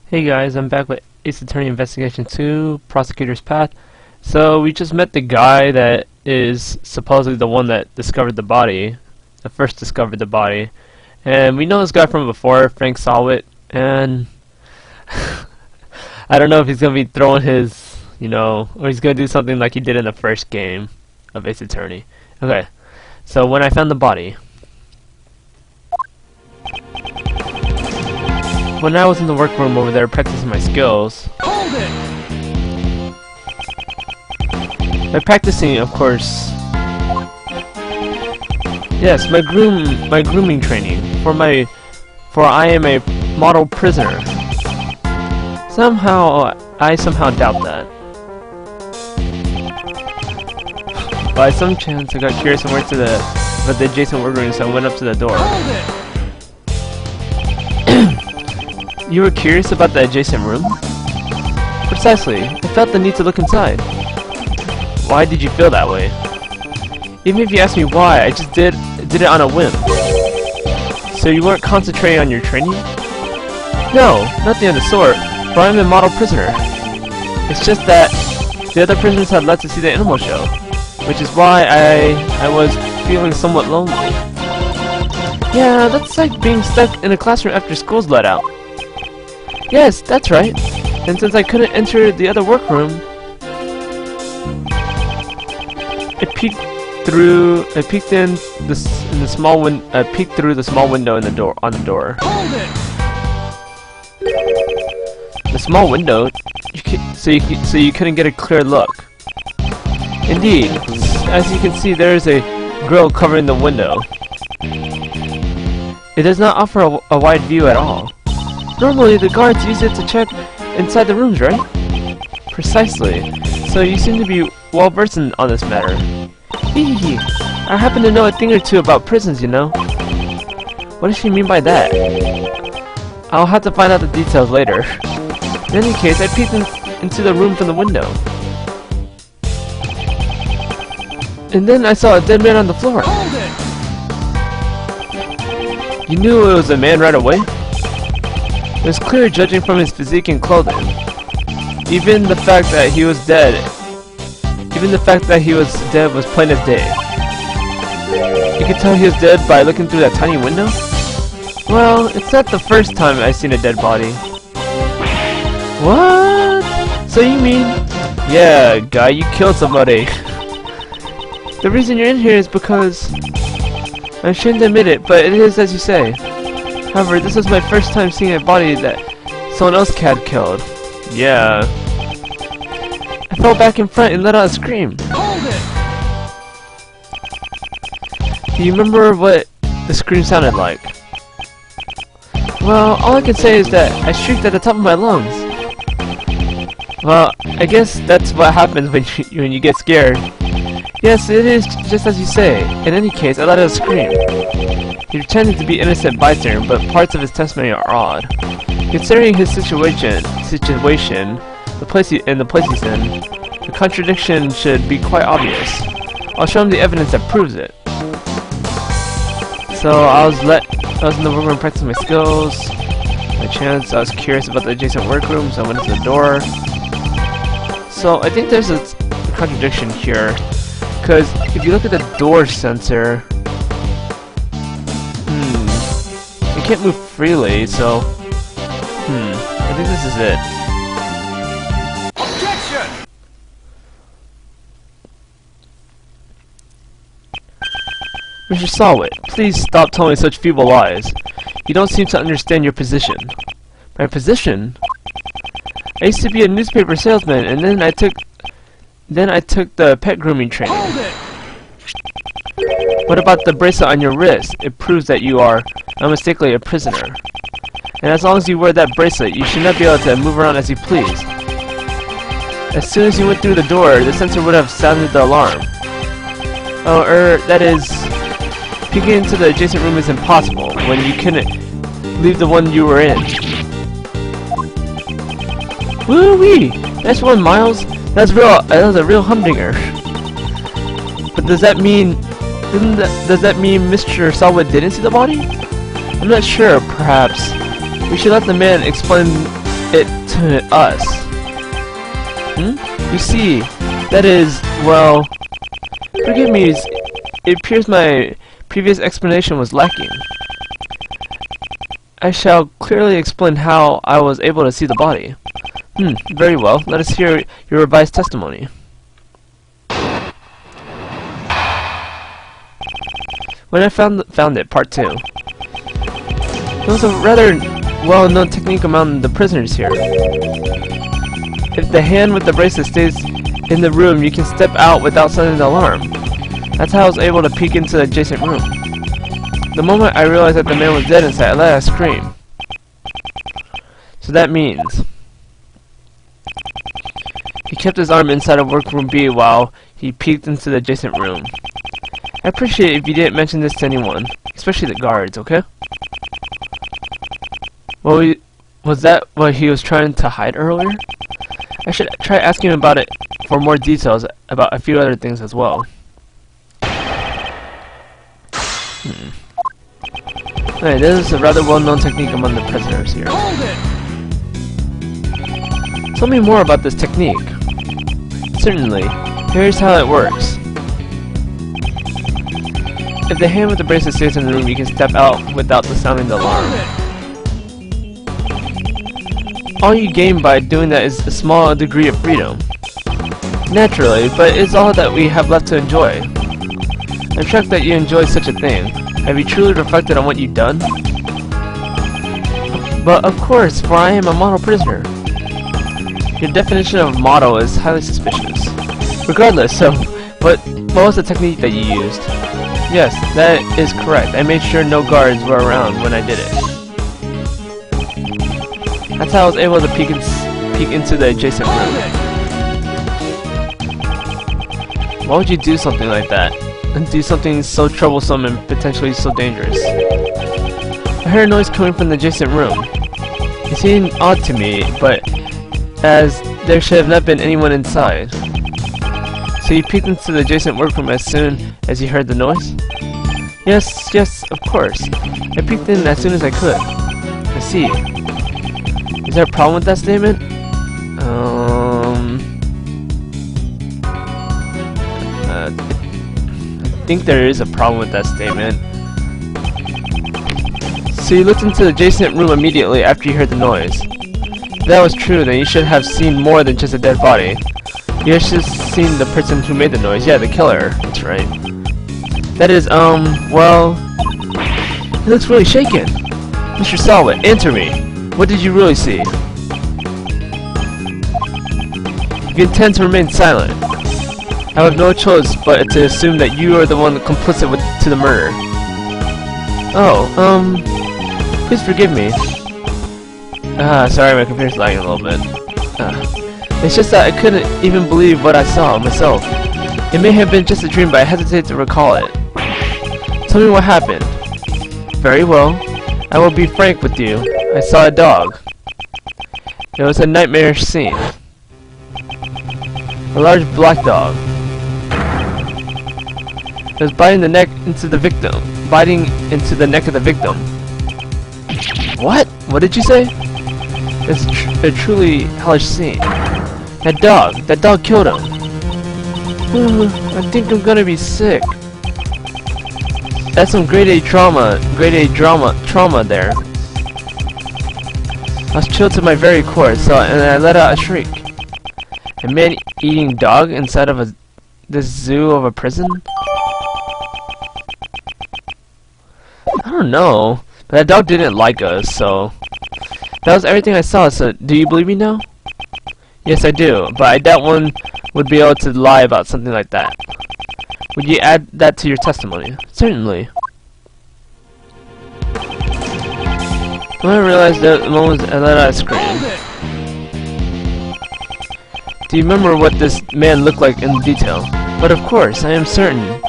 Hey guys, I'm back with Ace Attorney Investigation 2, Prosecutor's Path. So we just met the guy that is supposedly the one that discovered the body, that first discovered the body. And we know this guy from before, Frank Sawit, and I don't know if he's going to be throwing his, or he's going to do something like he did in the first game of Ace Attorney. Okay, so when I found the body, when I was in the workroom over there practicing my skills, Hold it! by practicing, of course, yes, my grooming training for I am a model prisoner. I somehow doubt that. By some chance, I got curious and went to the adjacent workroom, so I went up to the door. Hold it! You were curious about the adjacent room? Precisely. I felt the need to look inside. Why did you feel that way? Even if you ask me why, I just did it on a whim. So you weren't concentrating on your training? No, nothing of the sort, for I'm a model prisoner. It's just that the other prisoners had left to see the animal show, which is why I was feeling somewhat lonely. Yeah, that's like being stuck in a classroom after school's let out. Yes, that's right. And since I couldn't enter the other workroom, I peeked through the small window in the door on the door. Hold it! The small window, so you couldn't get a clear look. Indeed, as you can see, there is a grill covering the window. It does not offer a wide view at all. Normally, the guards use it to check inside the rooms, right? Precisely. So you seem to be well versed on this matter. Hee. I happen to know a thing or two about prisons, you know. What does she mean by that? I'll have to find out the details later. In any case, I peeked into the room from the window. And then I saw a dead man on the floor. Hold it! You knew it was a man right away? It was clear judging from his physique and clothing. Even the fact that he was dead was plain as day. You could tell he was dead by looking through that tiny window? Well, it's not the first time I've seen a dead body. What? So you mean... Yeah, guy, you killed somebody. The reason you're in here is because... I'm ashamed to admit it, but it is as you say. However, this was my first time seeing a body that someone else had killed. Yeah. I fell back in front and let out a scream. Hold it! Do you remember what the scream sounded like? Well, all I can say is that I shrieked at the top of my lungs. Well, I guess that's what happens when you get scared. Yes, it is just as you say. In any case, I let out a scream. He pretended to be innocent bystander, but parts of his testimony are odd. Considering his situation, the place he's in, the contradiction should be quite obvious. I'll show him the evidence that proves it. So I was in the workroom practicing my skills. By chance, I was curious about the adjacent workroom, so I went into the door. So I think there's a contradiction here, because if you look at the door sensor, it can't move freely, so I think this is it. Objection! Mr. Sawit, please stop telling such feeble lies. You don't seem to understand your position. My position? I used to be a newspaper salesman, and then I took the pet grooming training. Hold it! What about the bracelet on your wrist? It proves that you are unmistakably a prisoner. And as long as you wear that bracelet, you should not be able to move around as you please. As soon as you went through the door, the sensor would have sounded the alarm. Oh, that is... Peeking into the adjacent room is impossible when you couldn't leave the one you were in. Woo-wee! Nice one, Miles. That was a real humdinger. But does that mean Mr. Sawit didn't see the body? I'm not sure. Perhaps we should let the man explain it to us? You see, that is, well, forgive me, it appears my previous explanation was lacking. I shall clearly explain how I was able to see the body. Very well, let us hear your revised testimony. When I found it, part 2. It was a rather well-known technique among the prisoners here. If the hand with the bracelet stays in the room, you can step out without sounding the alarm. That's how I was able to peek into the adjacent room. The moment I realized that the man was dead inside, I let out a scream. So that means he kept his arm inside of workroom B while he peeked into the adjacent room. I appreciate it if you didn't mention this to anyone, especially the guards, okay? Well, was that what he was trying to hide earlier? I should try asking him about it for more details about a few other things as well. Alright, this is a rather well-known technique among the prisoners here. Tell me more about this technique. Certainly. Here's how it works. If the hand with the bracelet stays in the room, you can step out without sounding the alarm. All you gain by doing that is a small degree of freedom. Naturally, but it's all that we have left to enjoy. I'm shocked that you enjoy such a thing. Have you truly reflected on what you've done? But of course, for I am a model prisoner. Your definition of model is highly suspicious. Regardless, so, what was the technique that you used? Yes, that is correct. I made sure no guards were around when I did it. That's how I was able to peek into the adjacent room. Why would you do something like that? And do something so troublesome and potentially so dangerous? I heard a noise coming from the adjacent room. It seemed odd to me, but as there should have not been anyone inside. So you peeked into the adjacent workroom as soon as you heard the noise? Yes, of course. I peeked in as soon as I could. I see. Is there a problem with that statement? I think there is a problem with that statement. So you looked into the adjacent room immediately after you heard the noise. If that was true, then you should have seen more than just a dead body. You should have seen the person who made the noise. Yeah, the killer. That's right. That is, well... He looks really shaken. Mr. Solid, answer me. What did you really see? If you intend to remain silent, I have no choice but to assume that you are the one complicit to the murder. Oh, please forgive me. Sorry, my computer's lagging a little bit. It's just that I couldn't even believe what I saw myself. It may have been just a dream, but I hesitate to recall it. Tell me what happened. Very well. I will be frank with you. I saw a dog. It was a nightmarish scene. A large black dog. It was biting the neck into the victim. Biting into the neck of the victim. What? What did you say? It's a truly hellish scene. That dog killed him. I think I'm gonna be sick. That's some grade A trauma there. I was chilled to my very core, and I let out a shriek. A man-eating dog inside of this zoo of a prison? I don't know, but that dog didn't like us, so... That was everything I saw, so do you believe me now? Yes, I do, but I doubt one would be able to lie about something like that. Would you add that to your testimony? Certainly. When I realized that the moment I let out a scream. Do you remember what this man looked like in detail? But of course, I am certain.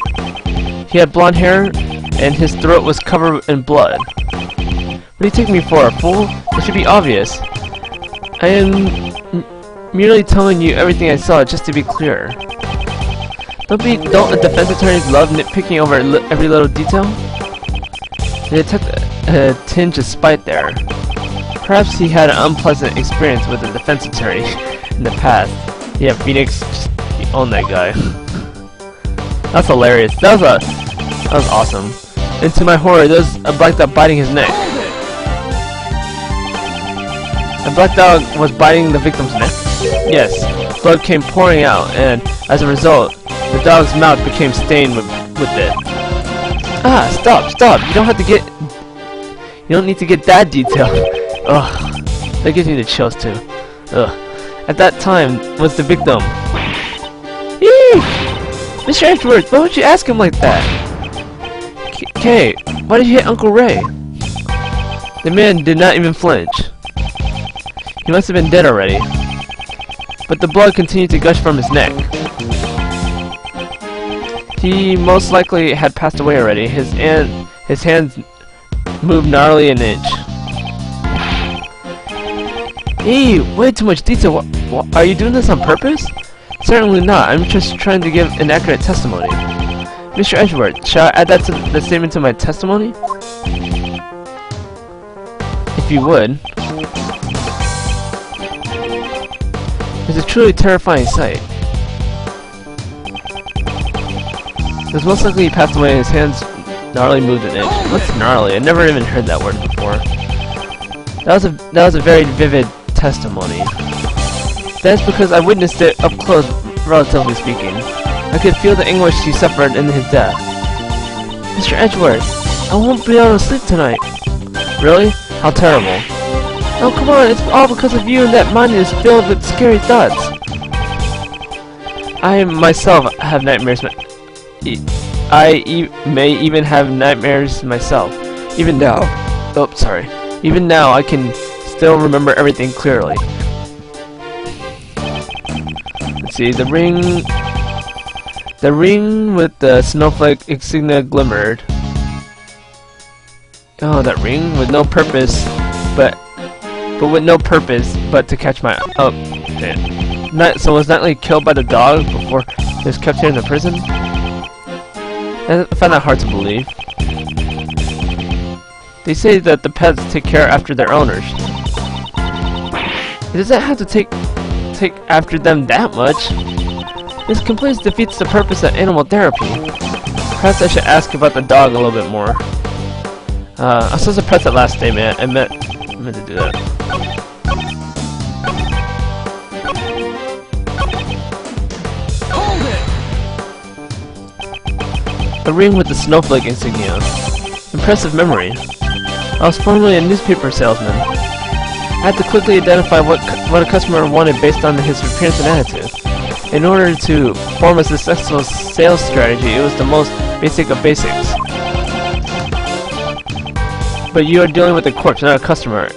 He had blonde hair, and his throat was covered in blood. What do you take me for, a fool? It should be obvious. I am merely telling you everything I saw, just to be clear. Don't defense attorneys love nitpicking over every little detail? They detect a tinge of spite there. Perhaps he had an unpleasant experience with a defense attorney in the past. Yeah, Phoenix, you own that guy. That's hilarious. That was awesome. And to my horror, there's a black dog biting his neck. A black dog was biting the victim's neck? Yes. Blood came pouring out, and as a result, the dog's mouth became stained with it. Ah, stop! You don't need to get that detailed. Ugh, that gives me the chills too. Ugh. At that time, was the victim. Eee! Mr. Edgeworth, why would you ask him like that? Kay, why did you hit Uncle Ray? The man did not even flinch. He must have been dead already. But the blood continued to gush from his neck. He most likely had passed away already. His hands moved gnarly an inch. Eee, way too much detail. Are you doing this on purpose? Certainly not. I'm just trying to give an accurate testimony. Mr. Edgeworth, shall I add that to the statement to my testimony? If you would. It's a truly terrifying sight. It was most likely he passed away and his hands gnarly moved an inch. What's gnarly? I never even heard that word before. That was a very vivid testimony. That's because I witnessed it up close, relatively speaking. I could feel the anguish he suffered in his death. Mr. Edgeworth, I won't be able to sleep tonight. Really? How terrible. Oh, come on, it's all because of you and that mind is filled with scary thoughts. I myself have nightmares. I may even have nightmares myself. Even now. Oh, sorry. Even now, I can still remember everything clearly. Let's see, the ring with the snowflake insignia glimmered. Oh, that ring with no purpose, but with no purpose but to catch my so was Nightly killed by the dog before he was kept here in the prison? I find that hard to believe. They say that the pets take care after their owners. It doesn't have to take after them that much. This completely defeats the purpose of animal therapy. Perhaps I should ask about the dog a little bit more. I was supposed to press that last statement. I meant to do that. A ring with the snowflake insignia. Impressive memory. I was formerly a newspaper salesman. I had to quickly identify what a customer wanted based on his appearance and attitude. In order to form a successful sales strategy, it was the most basic of basics. But you are dealing with a corpse, not a customer.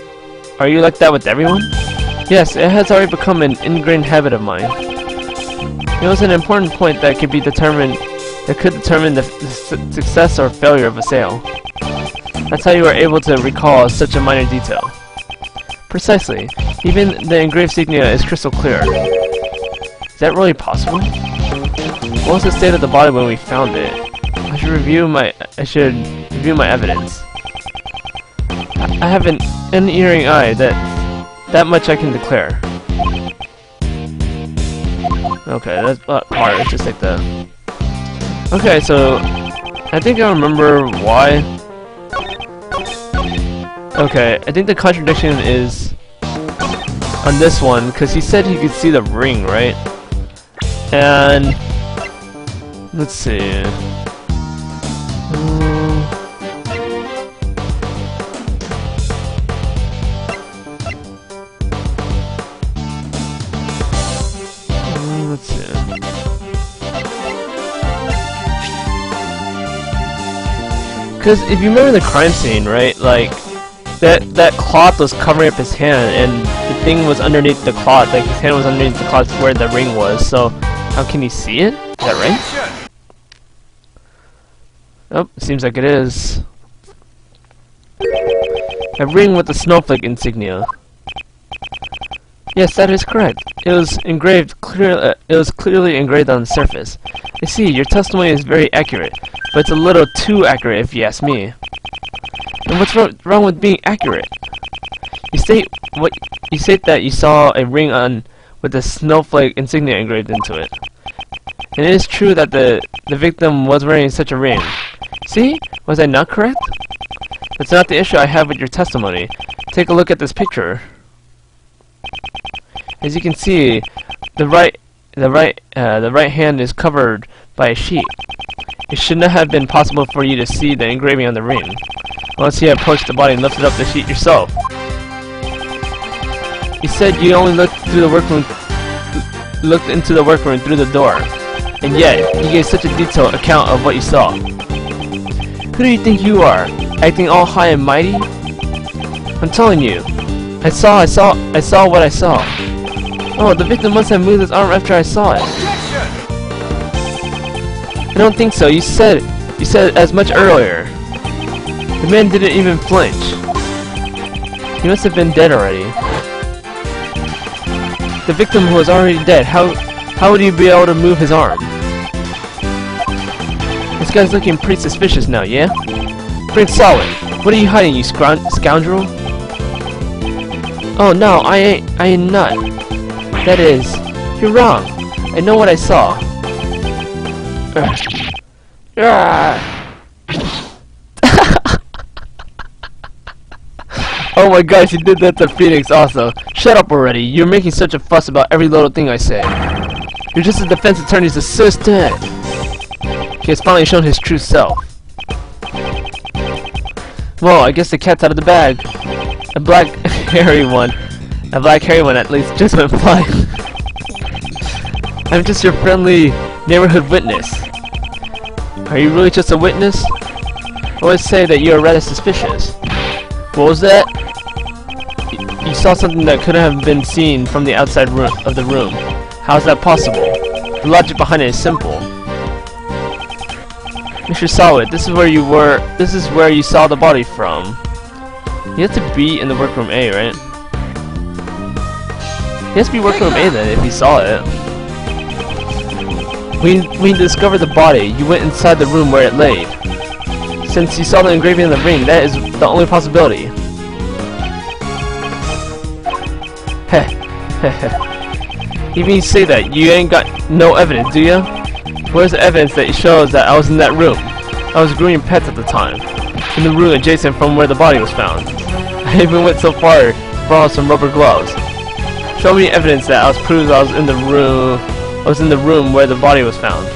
Are you like that with everyone? Yes, it has already become an ingrained habit of mine. It was an important point that could determine the success or failure of a sale. That's how you are able to recall such a minor detail. Precisely. Even the engraved insignia is crystal clear. Is that really possible? What was the state of the body when we found it? I should review my evidence. I have an unerring eye, that much I can declare. Okay, that's part. It's just like the. Okay, so I think I remember why. Okay, I think the contradiction is on this one because he said he could see the ring, right? And let's see. Let's see. Because if you remember the crime scene, right? Like that cloth was covering up his hand, and the thing was underneath the cloth. Like his hand was underneath the cloth where the ring was. So how can he see it? Is that right? Oh, seems like it is. A ring with the snowflake insignia. Yes, that is correct. It was engraved clear. It was clearly engraved on the surface. I see. Your testimony is very accurate, but it's a little too accurate, if you ask me. And what's wrong with being accurate? You state that you saw a ring on with a snowflake insignia engraved into it. And it is true that the victim was wearing such a ring. See? Was I not correct? That's not the issue I have with your testimony. Take a look at this picture. As you can see, the right hand is covered by a sheet. It should not have been possible for you to see the engraving on the ring, unless you approached the body and lifted up the sheet yourself. You said you only looked into the workroom through the door, and yet you gave such a detailed account of what you saw. Who do you think you are, acting all high and mighty? I'm telling you, I saw what I saw. Oh, the victim must have moved his arm after I saw it. I don't think so. You said as much earlier. The man didn't even flinch. He must have been dead already. The victim who was already dead, how would he be able to move his arm? This guy's looking pretty suspicious now, yeah? Frank Solid, what are you hiding, you scoundrel? Oh no, I ain't not. That is, you're wrong. I know what I saw. Oh my gosh, you did that to Phoenix also. Shut up already. You're making such a fuss about every little thing I say. You're just a defense attorney's assistant. He has finally shown his true self. Well, I guess the cat's out of the bag. A black hairy one at least just went flying. I'm just your friendly neighborhood witness. Are you really just a witness? I always say that you are rather suspicious. What was that? You saw something that couldn't have been seen from the outside of the room. How is that possible? The logic behind it is simple. Mr. Solid, this is where you were. This is where you saw the body from. You have to be in the workroom A, right? He has to be workroom A then, if he saw it. When you discovered the body, you went inside the room where it lay. Since you saw the engraving on the ring, that is the only possibility. Heh, even you say that, you ain't got no evidence, do ya? Where's the evidence that shows that I was in that room? I was grooming pets at the time, in the room adjacent from where the body was found. I even went so far to borrow some rubber gloves. Show me evidence that proves I was in the room where the body was found.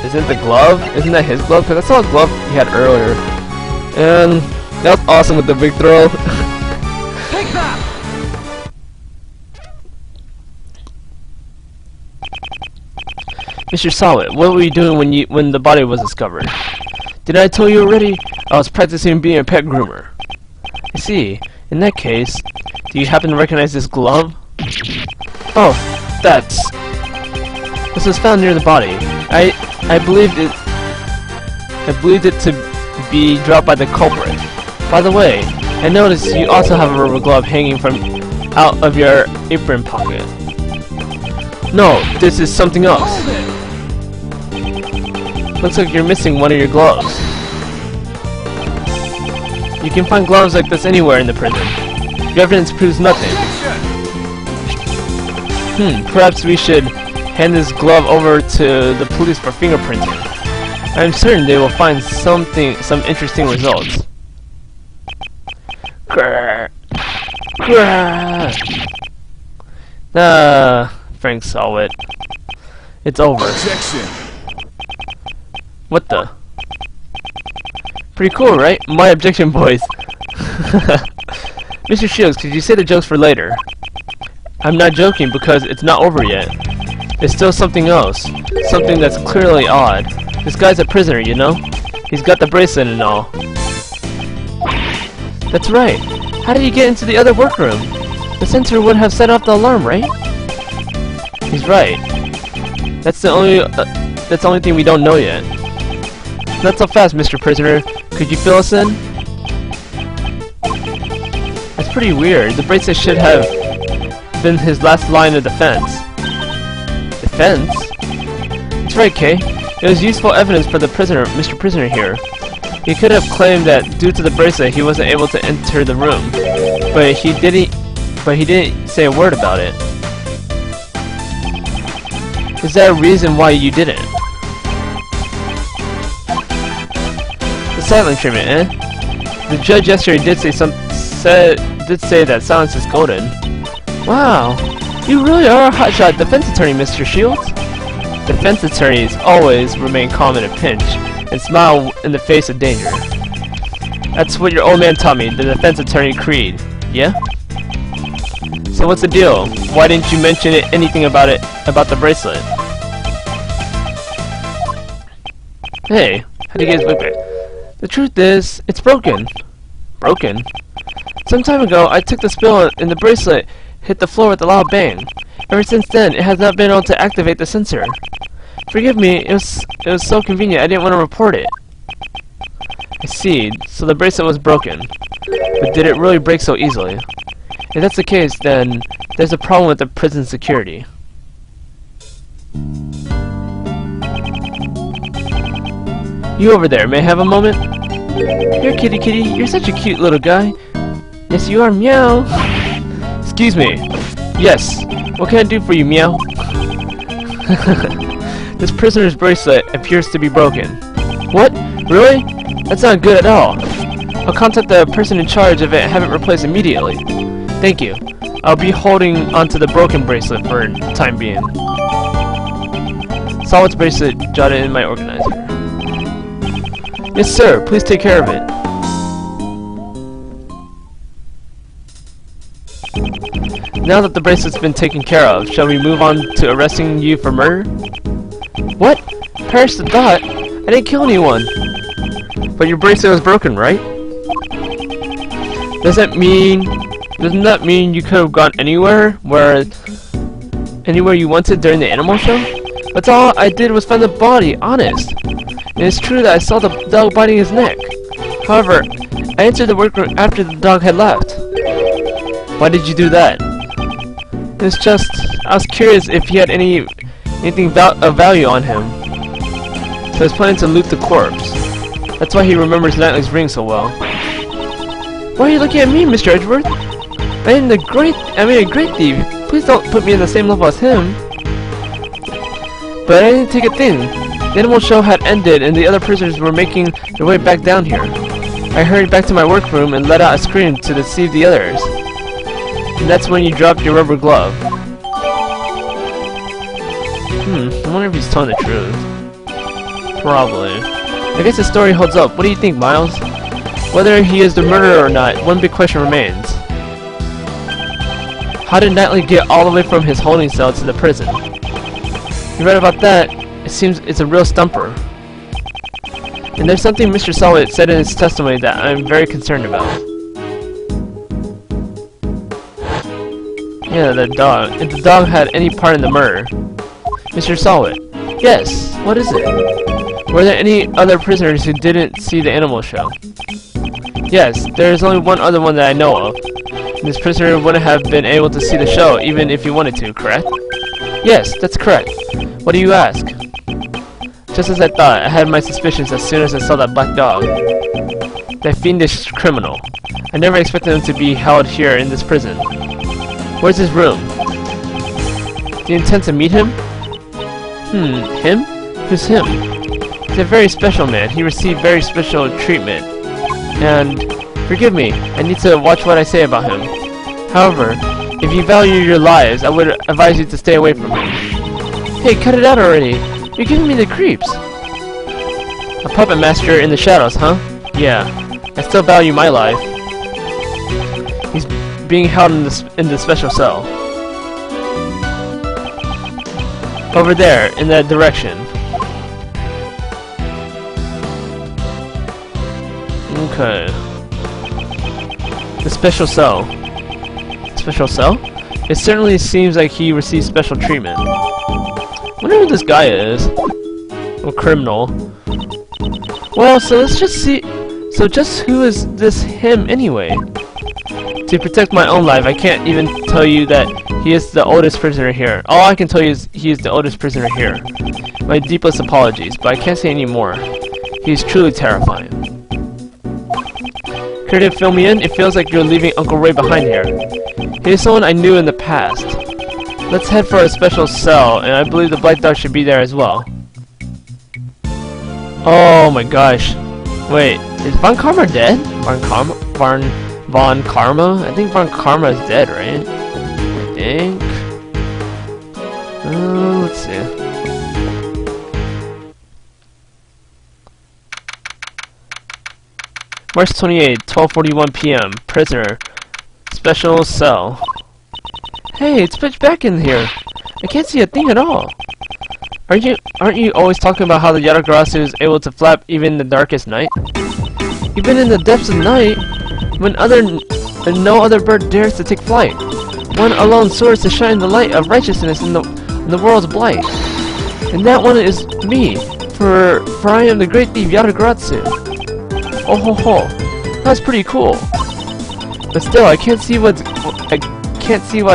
Isn't the glove? Isn't that his glove? Because I saw a glove he had earlier. And that was awesome with the big throw. Take that! Mr. Solid, what were you doing when the body was discovered? Did I tell you already? I was practicing being a pet groomer. I see. In that case, do you happen to recognize this glove? Oh, this was found near the body. I believed it to be dropped by the culprit. By the way, I noticed you also have a rubber glove hanging from out of your apron pocket. No, this is something else. Looks like you're missing one of your gloves. You can find gloves like this anywhere in the prison. Your evidence proves nothing. Perhaps we should hand this glove over to the police for fingerprinting. I'm certain they will find some interesting results. Grrr. Grrr. Frank Solid. It's over. Objection. What the? Pretty cool, right? My objection, boys. Mr. Shields, could you say the jokes for later? I'm not joking because it's not over yet. There's still something else. Something that's clearly odd. This guy's a prisoner, you know? He's got the bracelet and all. That's right. How did he get into the other workroom? The sensor would have set off the alarm, right? He's right. That's the only thing we don't know yet. Not so fast, Mr. Prisoner. Could you fill us in? That's pretty weird. The bracelet should have been his last line of defense. Defense? That's right, Kay. It was useful evidence for the prisoner, Mr. Prisoner here. He could have claimed that due to the bracelet he wasn't able to enter the room. But he didn't say a word about it. Is there a reason why you didn't? The silent treatment, eh? The judge yesterday did say that silence is golden. Wow, you really are a hotshot defense attorney, Mr. Shields. Defense attorneys always remain calm in a pinch and smile in the face of danger. That's what your old man taught me, the defense attorney creed. Yeah? So what's the deal? Why didn't you mention anything about the bracelet? Hey, how do you guys look at it? The truth is, it's broken. Broken? Some time ago, I took the spill and the bracelet hit the floor with a loud bang. Ever since then, it has not been able to activate the sensor. Forgive me, it was so convenient I didn't want to report it. I see, so the bracelet was broken. But did it really break so easily? If that's the case, then there's a problem with the prison security. You over there, may I have a moment? Here, kitty kitty, you're such a cute little guy. Yes, you are, meow. Excuse me. Yes, what can I do for you, meow? This prisoner's bracelet appears to be broken. What? Really? That's not good at all. I'll contact the person in charge of it and have it replaced immediately. Thank you. I'll be holding onto the broken bracelet for the time being. Solid's bracelet jotted in my organizer. Yes, sir. Please take care of it. Now that the bracelet's been taken care of, shall we move on to arresting you for murder? What? Perish the thought! I didn't kill anyone! But your bracelet was broken, right? Doesn't that mean you could have gone anywhere you wanted during the animal show? That's all I did was find the body, honest. And it's true that I saw the dog biting his neck. However, I entered the workroom after the dog had left. Why did you do that? It's just, I was curious if he had anything of value on him. So I was planning to loot the corpse. That's why he remembers Nightly's ring so well. Why are you looking at me, Mr. Edgeworth? I mean a great thief. Please don't put me in the same level as him. But I didn't take a thing. The animal show had ended and the other prisoners were making their way back down here. I hurried back to my workroom and let out a scream to deceive the others. And that's when you dropped your rubber glove. I wonder if he's telling the truth. Probably. I guess the story holds up. What do you think, Miles? Whether he is the murderer or not, one big question remains. How did Nightly get all the way from his holding cell to the prison? You read about that? It seems it's a real stumper. And there's something Mr. Solid said in his testimony that I'm very concerned about. Yeah, the dog. If the dog had any part in the murder. Mr. Solid. Yes, what is it? Were there any other prisoners who didn't see the animal show? Yes, there is only one other one that I know of. This prisoner wouldn't have been able to see the show even if he wanted to, correct? Yes, that's correct. What do you ask? Just as I thought, I had my suspicions as soon as I saw that black dog. That fiendish criminal. I never expected him to be held here in this prison. Where's his room? Do you intend to meet him? Him? Who's him? He's a very special man. He received very special treatment. And, forgive me, I need to watch what I say about him. However, if you value your lives, I would advise you to stay away from him. Hey, cut it out already. You're giving me the creeps. A puppet master in the shadows, huh? Yeah, I still value my life. He's being held in the special cell. Over there, in that direction. Okay. The special cell. Special cell? It certainly seems like he received special treatment. Wonder who this guy is. Or criminal. Well, so let's just see. So just who is this him anyway? To protect my own life, I can't even tell you that he is the oldest prisoner here. All I can tell you is he is the oldest prisoner here. My deepest apologies, but I can't say any more. He is truly terrifying. Care to fill me in? It feels like you're leaving Uncle Ray behind here. He's someone I knew in the past. Let's head for a special cell, and I believe the Black Dog should be there as well. Oh my gosh. Wait, is Von Karma dead? Von Karma? I think Von Karma is dead, right? I think. Let's see. March 28, 12:41 p.m. Prisoner. Special cell. Hey, it's pitch back in here. I can't see a thing at all. Aren't you always talking about how the Yatagarasu is able to flap even in the darkest night? Even in the depths of night, when no other bird dares to take flight. One alone soars to shine the light of righteousness in the world's blight. And that one is me, for I am the great thief Yatagarasu. Oh ho ho, that's pretty cool. But still, I can't see what I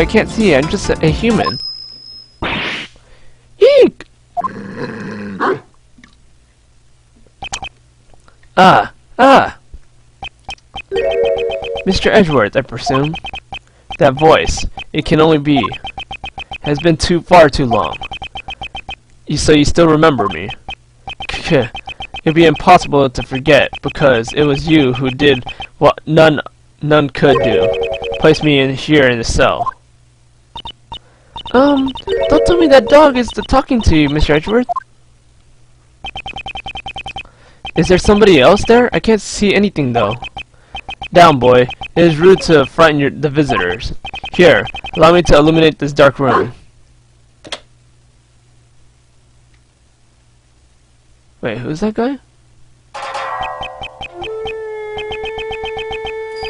can't see. I'm just a human. Eek! Mr. Edgeworth, I presume. That voice, it can only be, has been far too long. So you still remember me? It'd be impossible to forget, because it was you who did what none could do. Place me here in the cell. Don't tell me that dog is talking to you, Mr. Edgeworth. Is there somebody else there? I can't see anything though. Down, boy. It is rude to frighten the visitors. Here, allow me to illuminate this dark room. Wait, who's that guy?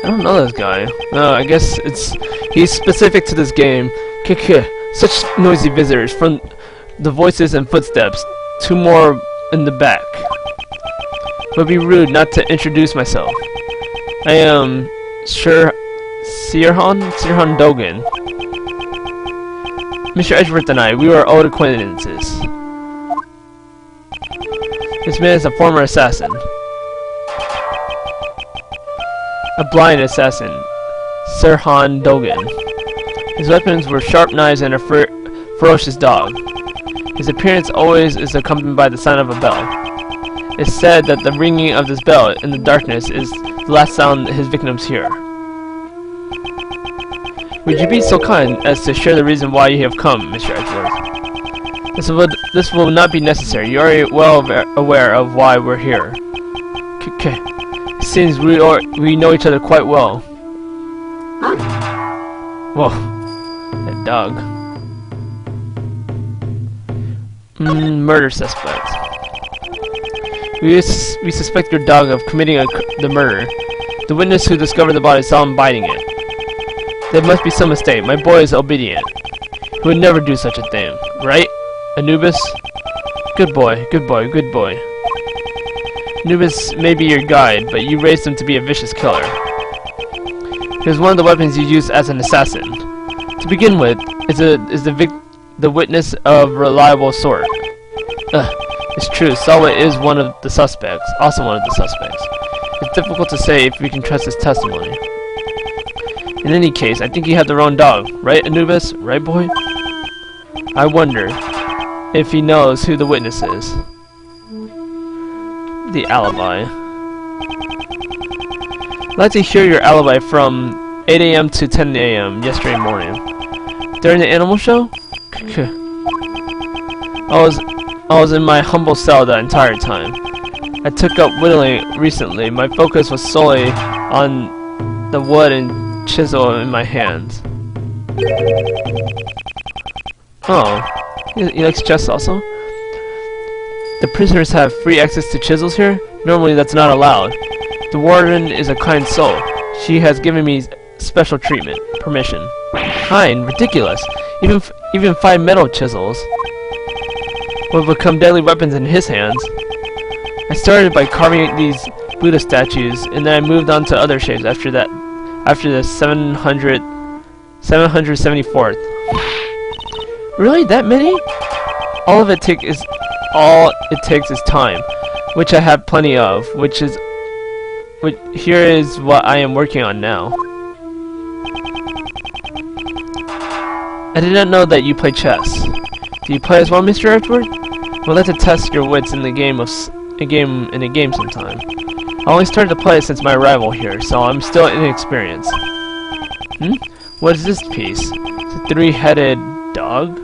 I don't know this guy. No, I guess he's specific to this game. Such noisy visitors from the voices and footsteps. Two more in the back. It would be rude not to introduce myself. I am Sirhan Dogan. Mr. Edgeworth and I, we were old acquaintances. This man is a former assassin. A blind assassin, Sirhan Dogan. His weapons were sharp knives and a ferocious dog. His appearance always is accompanied by the sound of a bell. It's said that the ringing of this bell in the darkness is the last sound his victims hear. Would you be so kind as to share the reason why you have come, Mr. Edgeworth? This will not be necessary. You are well aware of why we're here. It seems we know each other quite well. Whoa, that dog. Murder suspect. We suspect your dog of committing the murder. The witness who discovered the body saw him biting it. There must be some mistake. My boy is obedient. He would never do such a thing, right, Anubis? Good boy, good boy, good boy. Anubis may be your guide, but you raised him to be a vicious killer. He was one of the weapons you used as an assassin. To begin with, is the witness of reliable sort. It's true, Sawa is one of the suspects, also one of the suspects. It's difficult to say if we can trust his testimony. In any case, I think he had the wrong dog, right, Anubis? Right, boy? I wonder if he knows who the witness is. The alibi. I'd like to hear your alibi from 8 AM to 10 AM yesterday morning. During the animal show? I was in my humble cell the entire time. I took up whittling recently. My focus was solely on the wood and chisel in my hands. Oh, he likes chess also? The prisoners have free access to chisels here? Normally that's not allowed. The warden is a kind soul. She has given me special treatment. Permission. Kind? Ridiculous. Even 5 metal chisels would become deadly weapons in his hands. I started by carving these Buddha statues, and then I moved on to other shapes after the 774th. Really? That many? All it takes is time, which I have plenty of, which is here is what I am working on now. I did not know that you play chess. Do you play as well, Mr. Edward? We'll let to test your wits in the game sometime. I only started to play since my arrival here, so I'm still inexperienced. What is this piece? It's a three-headed dog?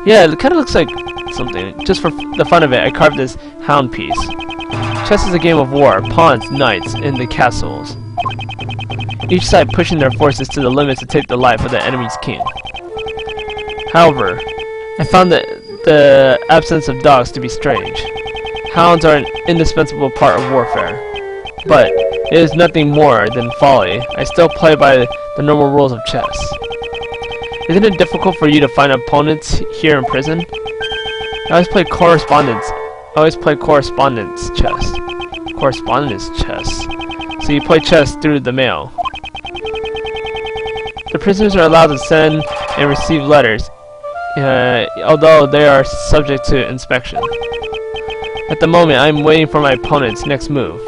Yeah, it kind of looks like something. Just for the fun of it, I carved this hound piece. Chess is a game of war, pawns, knights, in the castles. Each side pushing their forces to the limit to take the life of the enemy's king. However, I found that the absence of dogs to be strange. Hounds are an indispensable part of warfare. But it is nothing more than folly. I still play by the normal rules of chess. Isn't it difficult for you to find opponents here in prison? I always play correspondence chess. Correspondence chess. So you play chess through the mail. The prisoners are allowed to send and receive letters, although they are subject to inspection. At the moment, I am waiting for my opponent's next move.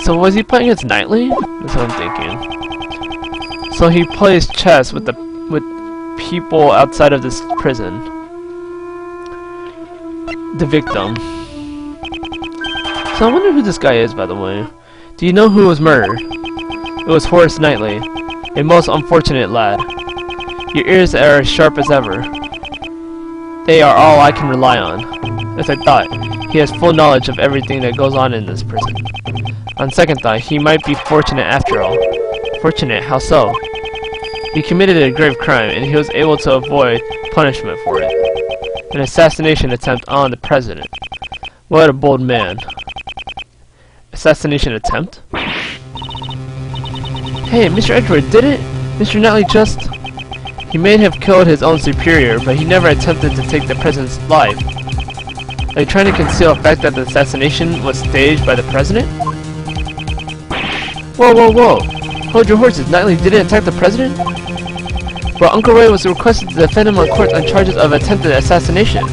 So was he playing against Knightley? That's what I'm thinking. So he plays chess with people outside of this prison. The victim. So I wonder who this guy is, by the way. Do you know who was murdered? It was Horace Knightley, a most unfortunate lad. Your ears are as sharp as ever. They are all I can rely on. As I thought, he has full knowledge of everything that goes on in this prison. On second thought, he might be fortunate after all. Fortunate? How so? He committed a grave crime, and he was able to avoid punishment for it. An assassination attempt on the president. What a bold man. Assassination attempt? Hey, Mr. Edward, did it? Mr. Knightley just... He may have killed his own superior, but he never attempted to take the president's life. Are you trying to conceal the fact that the assassination was staged by the president? Whoa, whoa, whoa! Hold your horses, Knightley didn't attack the president? But Uncle Ray was requested to defend him on court on charges of attempted assassination.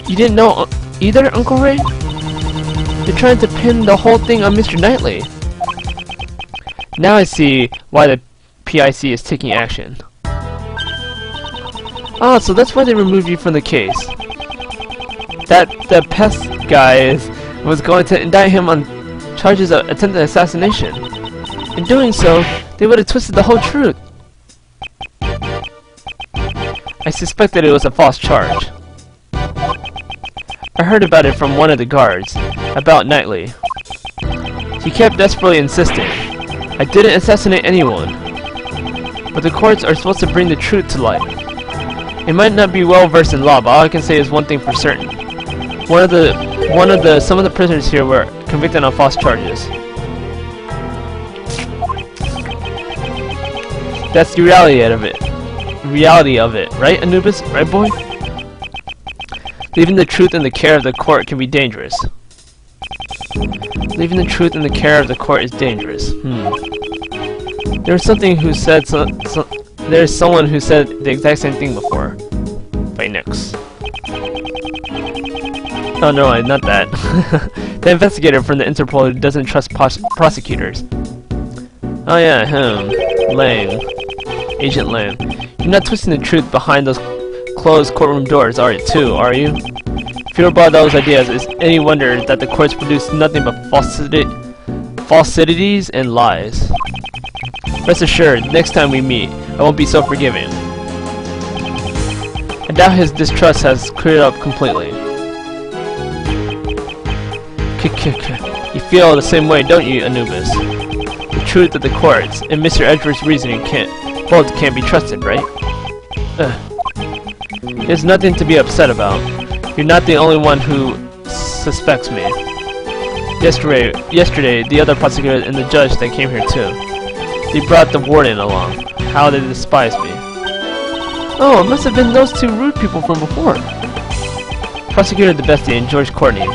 You didn't know either, Uncle Ray? You're trying to pin the whole thing on Mr. Knightley. Now I see why the PIC is taking action. Ah, so that's why they removed you from the case. The pest guy was going to indict him on charges of attempted assassination. In doing so, they would have twisted the whole truth. I suspected it was a false charge. I heard about it from one of the guards, about Knightley. He kept desperately insisting. I didn't assassinate anyone. But the courts are supposed to bring the truth to light. It might not be well versed in law, but all I can say is one thing for certain. Some of the prisoners here were convicted on false charges. That's the reality of it. Right, Anubis? Right, boy? Leaving the truth in the care of the court can be dangerous. Leaving the truth in the care of the court is dangerous. There's someone who said the exact same thing before. By Nix. Oh no, not that. The investigator from the Interpol who doesn't trust prosecutors. Oh yeah, him. Lame. Agent Lame. You're not twisting the truth behind those closed courtroom doors, are you? If you're about those ideas, is any wonder that the courts produce nothing but falsities and lies. Rest assured, next time we meet, I won't be so forgiving. I doubt his distrust has cleared up completely. You feel the same way, don't you, Anubis? The truth of the courts and Mr. Edward's reasoning both can't be trusted, right? There's nothing to be upset about. You're not the only one who suspects me. Yesterday, the other prosecutor and the judge that came here too. They brought the warden along. How they despise me. Oh, it must have been those two rude people from before. Prosecutor DeBestie and George Courtney.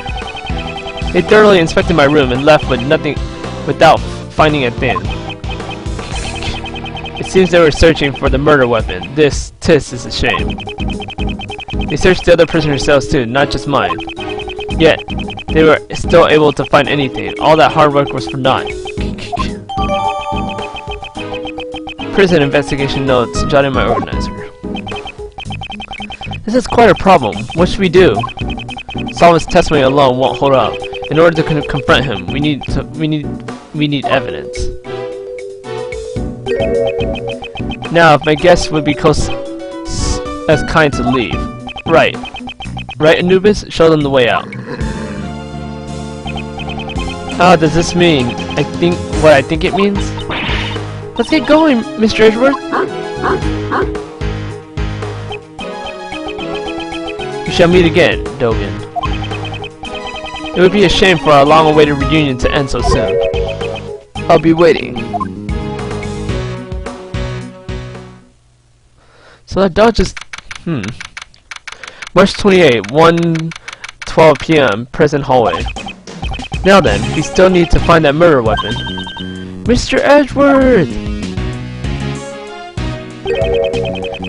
They thoroughly inspected my room and left with nothing without finding a thing. It seems they were searching for the murder weapon. This Tis is a shame. They searched the other prisoners' cells too, not just mine. Yet, they were still able to find anything. All that hard work was for naught. Prison investigation notes, jotted my organizer. This is quite a problem. What should we do? Solom's testimony alone won't hold up. In order to confront him, we need evidence. Now, if my guest would be as kind to leave. Right. Right, Anubis? Show them the way out. Ah, does this mean what I think it means? Let's get going, Mr. Edgeworth. We shall meet again, Dogen. It would be a shame for our long-awaited reunion to end so soon. I'll be waiting. So that dog just... March 28, 1:12 p.m. Prison hallway. Now then, we still need to find that murder weapon. Mr. Edgeworth!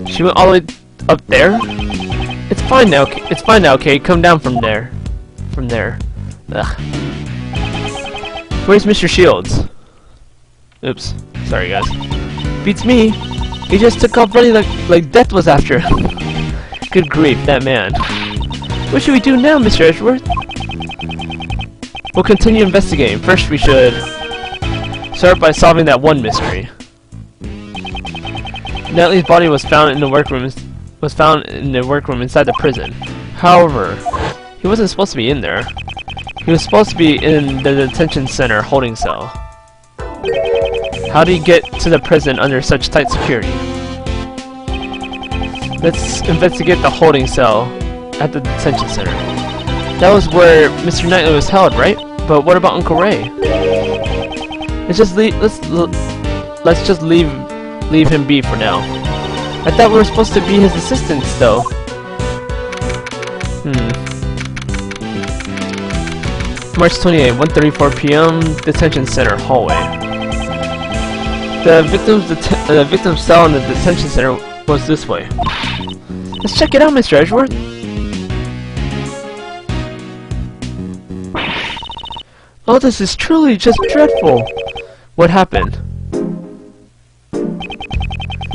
She went all the way up there? It's fine now. It's fine now, Kate. Come down from there. From there. Ugh. Where's Mr. Shields? Oops. Sorry, guys. Beats me. He just took off running like death was after him. Good grief, that man. What should we do now, Mr. Edgeworth? We'll continue investigating. First, we should start by solving that one mystery. Natalie's body was found in the workroom. Inside the prison. However, he wasn't supposed to be in there. He was supposed to be in the detention center holding cell. How did he get to the prison under such tight security? Let's investigate the holding cell at the detention center. That was where Mr. Knightley was held, right? But what about Uncle Ray? Let's just leave him be for now. I thought we were supposed to be his assistants, though. March 28, 1:34 p.m. Detention Center hallway. The victim's cell in the detention center was this way. Let's check it out, Mr. Edgeworth. Oh, this is truly just dreadful. What happened?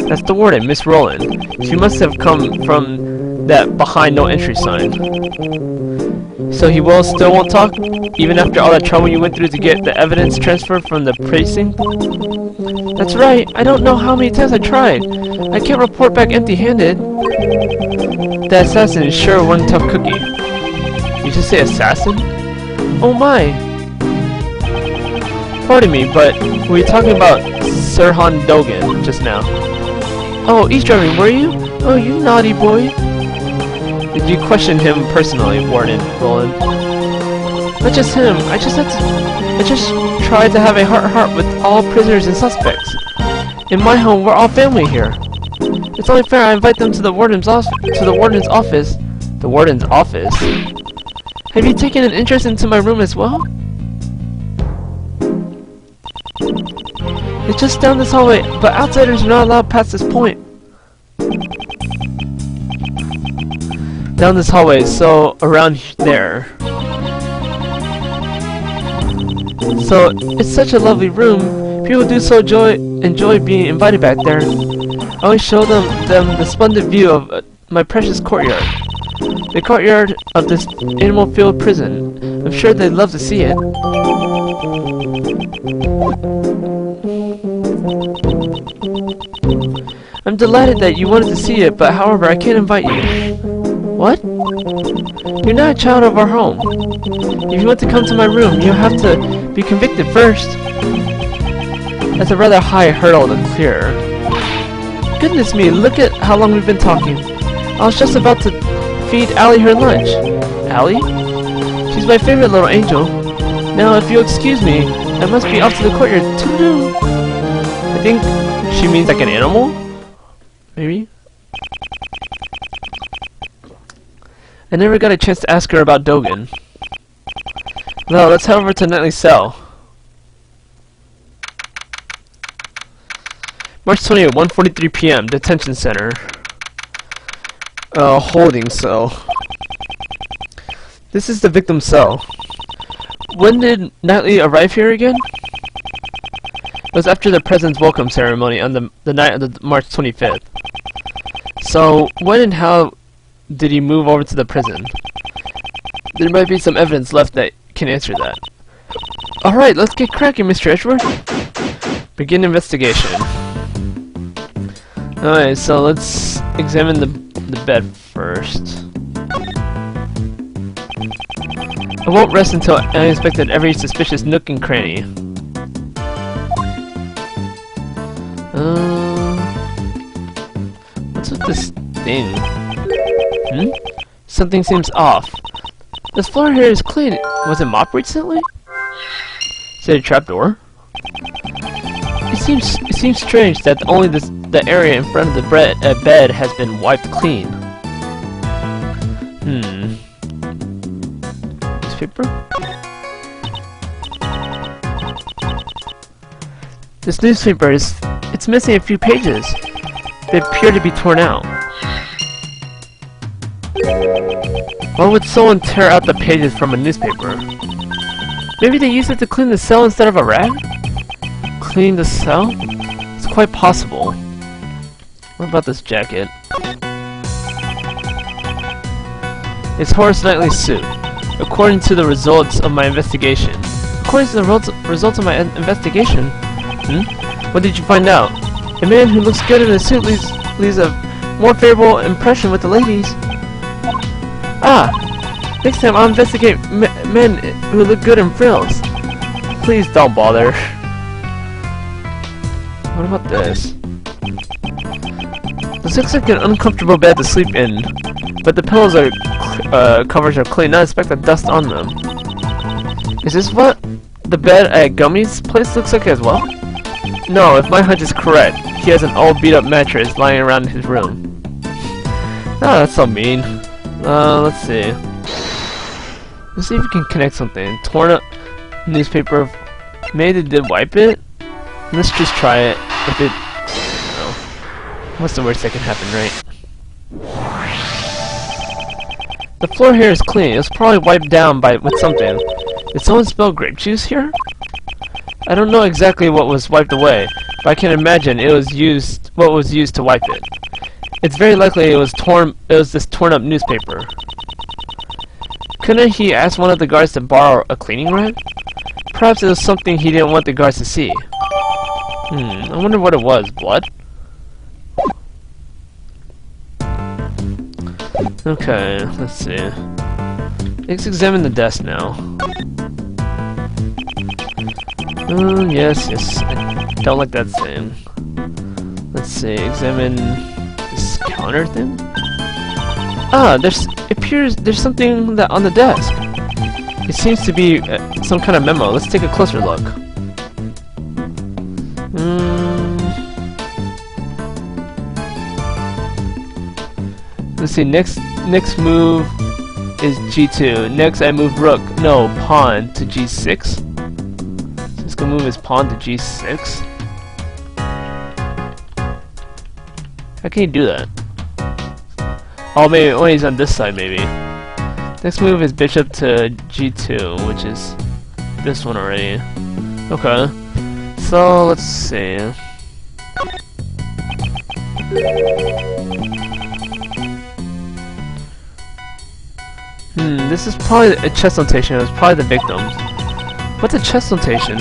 That's the warden, Miss Rowland. She must have come from that behind no entry sign. So he still won't talk? Even after all that trouble you went through to get the evidence transferred from the precinct? That's right. I don't know how many times I tried. I can't report back empty-handed. That assassin is sure one tough cookie. You just say assassin? Oh my. Pardon me, but were you talking about Sirhan Dogen just now? Oh, eavesdropping, were you? Oh, you naughty boy. Did you question him personally, Warden Roland? Not just him. I just tried to have a heart-to-heart with all prisoners and suspects. In my home, we're all family here. It's only fair I invite them to the warden's office. The warden's office? Have you taken an interest into my room as well? It's just down this hallway, but outsiders are not allowed past this point. Down this hallway, so around there. So, it's such a lovely room. People do so enjoy being invited back there. I always show them the splendid view of my precious courtyard. The courtyard of this animal-filled prison. I'm sure they'd love to see it. I'm delighted that you wanted to see it, but however, I can't invite you. What? You're not a child of our home. If you want to come to my room, you'll have to be convicted first. That's a rather high hurdle to clear. Goodness me, look at how long we've been talking. I was just about to feed Allie her lunch. Allie? She's my favorite little angel. Now, if you'll excuse me, I must be off to the courtyard. Toodaloo! I think she means like an animal? Maybe? I never got a chance to ask her about Dogen. Well, let's head over to Netley's cell. March 28, 1:43 p.m. Detention Center. Holding cell. This is the victim's cell. When did Knightley arrive here again? It was after the President's welcome ceremony on the night of the March 25th. So, when and how did he move over to the prison? There might be some evidence left that can answer that. Alright, let's get cracking, Mr. Edgeworth. Begin investigation. Alright, so let's examine the bed first. I won't rest until I inspected every suspicious nook and cranny. What's with this thing? Something seems off. This floor here is clean. Was it mopped recently? Is it a trapdoor? It seems strange that only the area in front of the bed has been wiped clean. Newspaper? This newspaper it's missing a few pages. They appear to be torn out. Why would someone tear out the pages from a newspaper? Maybe they used it to clean the cell instead of a rag? Clean the cell? It's quite possible. What about this jacket? It's Horace Knightley's suit. According to the results of my investigation. What did you find out? A man who looks good in a suit leaves a more favorable impression with the ladies. Next time I'll investigate men who look good in frills. Please don't bother. What about this? This looks like an uncomfortable bed to sleep in, but the pillows covers are clean, not expect the dust on them. Is this what the bed at Gummy's place looks like as well? No, if my hunch is correct, he has an old beat-up mattress lying around his room. That's so mean. Let's see. Let's see if we can connect something. Torn up newspaper. Maybe they did wipe it? Let's just try it. If it... no. What's the worst that can happen, right? The floor here is clean. It was probably wiped down with something. Did someone spill grape juice here? I don't know exactly what was wiped away, but I can imagine what was used to wipe it. It's very likely it was this torn up newspaper. Couldn't he ask one of the guards to borrow a cleaning rag? Perhaps it was something he didn't want the guards to see. I wonder what it was. Blood? Okay, let's see. Let's examine the desk now. Yes. I don't like that thing. Let's see, examine this counter thing? It appears there's something on the desk. It seems to be some kind of memo. Let's take a closer look. Let's see, next move is G2. Next I move pawn to G6. So let's go move his pawn to G6. How can you do that? Oh, maybe when he's on this side, maybe. Next move is bishop to G2, which is this one already. Okay. So let's see. This is probably a chess notation. It's probably the victim's. What's a chess notation?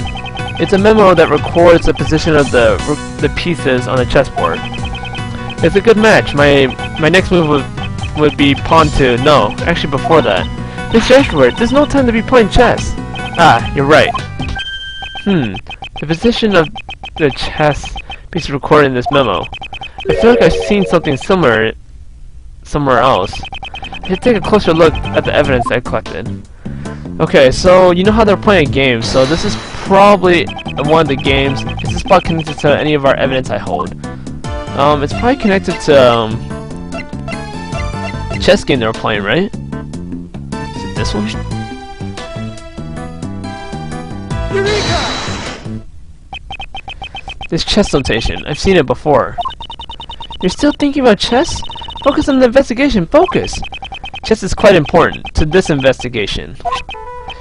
It's a memo that records the position of the pieces on the chessboard. It's a good match. My next move would be pawn to... no, actually before that. Mr. Edgeworth, there's no time to be playing chess. You're right. The position of the chess piece recorded in this memo. I feel like I've seen something similar somewhere else. I should take a closer look at the evidence I collected. Okay, so you know how they're playing a game, so this is probably one of the games. Is this spot connected to any of our evidence I hold? It's probably connected to the chess game they were playing, right? Is it this one? Eureka! This chess notation. I've seen it before. You're still thinking about chess? Focus on the investigation. Focus. Chess is quite important to this investigation.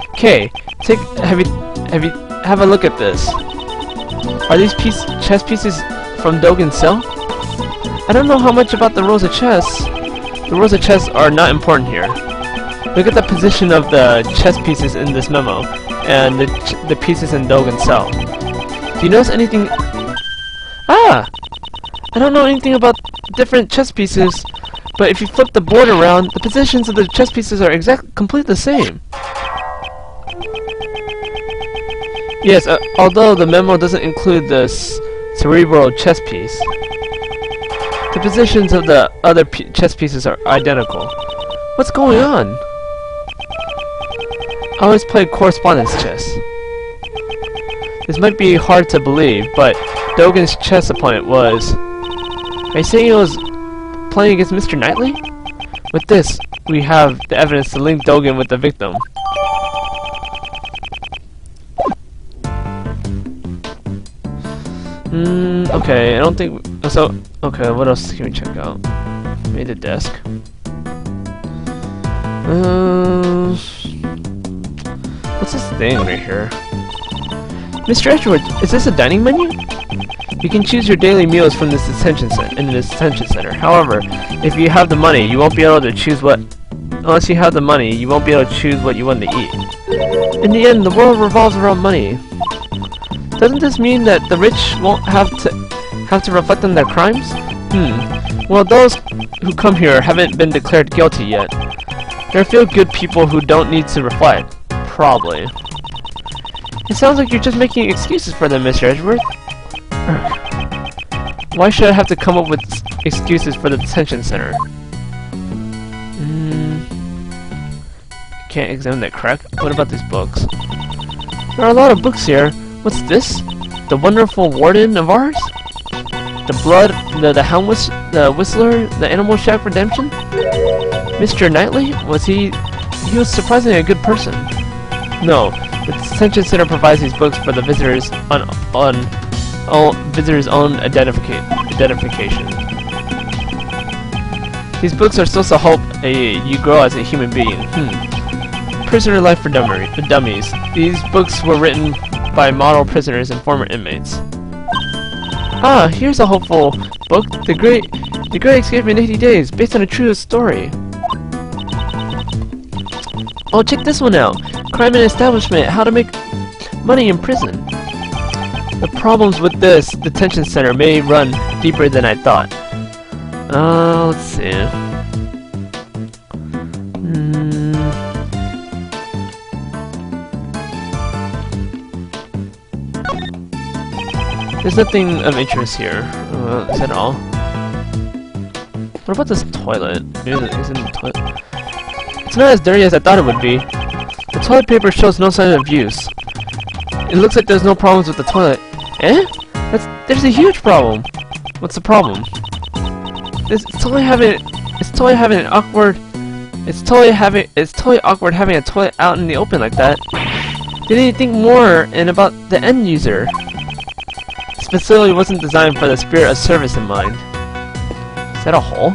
Okay, have a look at this. Are these chess pieces from Dogen's cell? I don't know how much about the rules of chess. The rules of chess are not important here. Look at the position of the chess pieces in this memo, and the pieces in Dogen's cell. Do you notice anything? Ah! I don't know anything about different chess pieces, but if you flip the board around, the positions of the chess pieces are completely the same. Yes, although the memo doesn't include the cerebral chess piece, the positions of the other chess pieces are identical. What's going on? I always played correspondence chess. This might be hard to believe, but Dogen's chess opponent was... Are you saying he was playing against Mr. Knightley? With this, we have the evidence to link Dogen with the victim. Okay, I don't think... So, okay, what else can we check out? Maybe the desk. What's this thing right here? Mr. Edgeworth, is this a dining menu? You can choose your daily meals from this detention center. However, if you have the money, you won't be able to choose what... Unless you have the money, you won't be able to choose what you want to eat. In the end, the world revolves around money. Doesn't this mean that the rich won't have to reflect on their crimes? Well, those who come here haven't been declared guilty yet. There are few good people who don't need to reflect. Probably. It sounds like you're just making excuses for them, Mr. Edgeworth. Why should I have to come up with excuses for the detention center? Can't examine that crack? What about these books? There are a lot of books here. What's this? The Wonderful Warden of ours? The Blood, the Hound the Whistler, the Animal Shack Redemption? Mr. Knightley? He was surprisingly a good person. No, the detention center provides these books for the visitors visitors' own identification. These books are supposed to help you grow as a human being. Prisoner Life for Dummies. These books were written by model prisoners and former inmates. Ah, here's a hopeful book. The Great Escape in 80 Days, based on a true story. Oh, check this one out. Crime and Establishment, how to make money in prison. The problems with this detention center may run deeper than I thought. Let's see. There's nothing of interest here. Is that all? What about this toilet? Isn't the toilet? It's not as dirty as I thought it would be. The toilet paper shows no sign of use. It looks like there's no problems with the toilet. Eh? There's a huge problem. What's the problem? It's totally awkward having a toilet out in the open like that. They didn't think more about the end user. This facility wasn't designed for the spirit of service in mind. Is that a hole?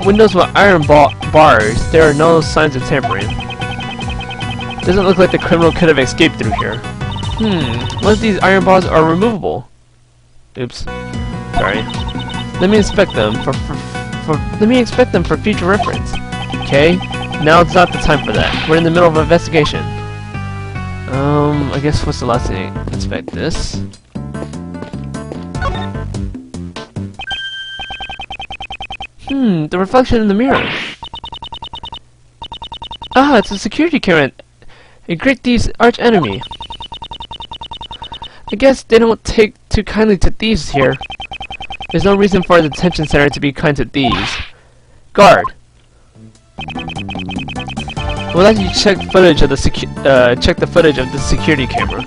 Windows with iron bars. There are no signs of tampering. Doesn't look like the criminal could have escaped through here. What if these iron bars are removable? Oops. Sorry. Let me inspect them for future reference. Okay. Now it's not the time for that. We're in the middle of an investigation. I guess what's the last thing? Inspect this. The reflection in the mirror. Ah, it's a security camera. A great thief's arch enemy. I guess they don't take too kindly to thieves here. There's no reason for the detention center to be kind to thieves. Guard. We'll let you check footage of the security camera.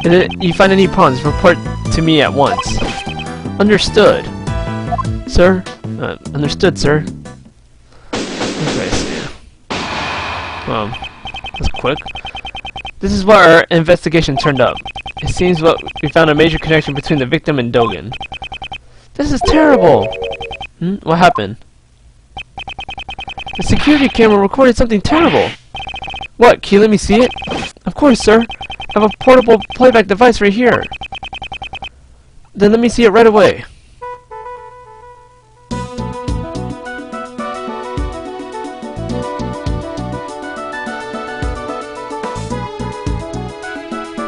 And if you find any problems, report to me at once. Understood. Sir? Understood, sir. Okay, see. That's quick. This is what our investigation turned up. It seems we found a major connection between the victim and Dogen. This is terrible! What happened? The security camera recorded something terrible. What? Can you let me see it? Of course, sir. I have a portable playback device right here. Then let me see it right away.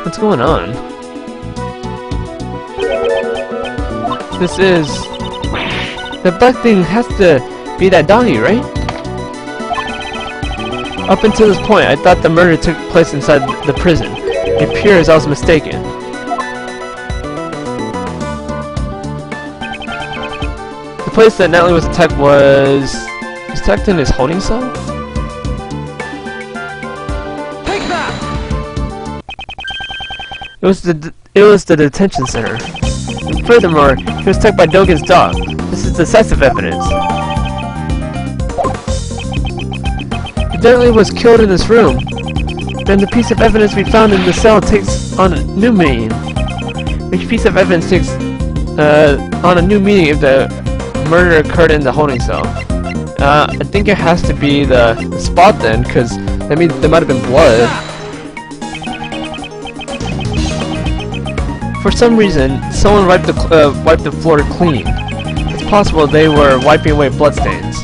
What's going on? This is... The black thing has to be that doggy, right? Up until this point, I thought the murder took place inside the prison. It appears I was mistaken. The place that Natalie was attacked was attacked in his holding cell? Take that! It was the detention center. And furthermore, he was attacked by Dogen's dog. This is decisive evidence. If Natalie was killed in this room, then the piece of evidence we found in the cell takes on a new meaning. Which piece of evidence takes on a new meaning if the murder occurred in the holding cell? I think it has to be the spot then, because that means there might have been blood. For some reason, someone wiped the floor clean. It's possible they were wiping away bloodstains.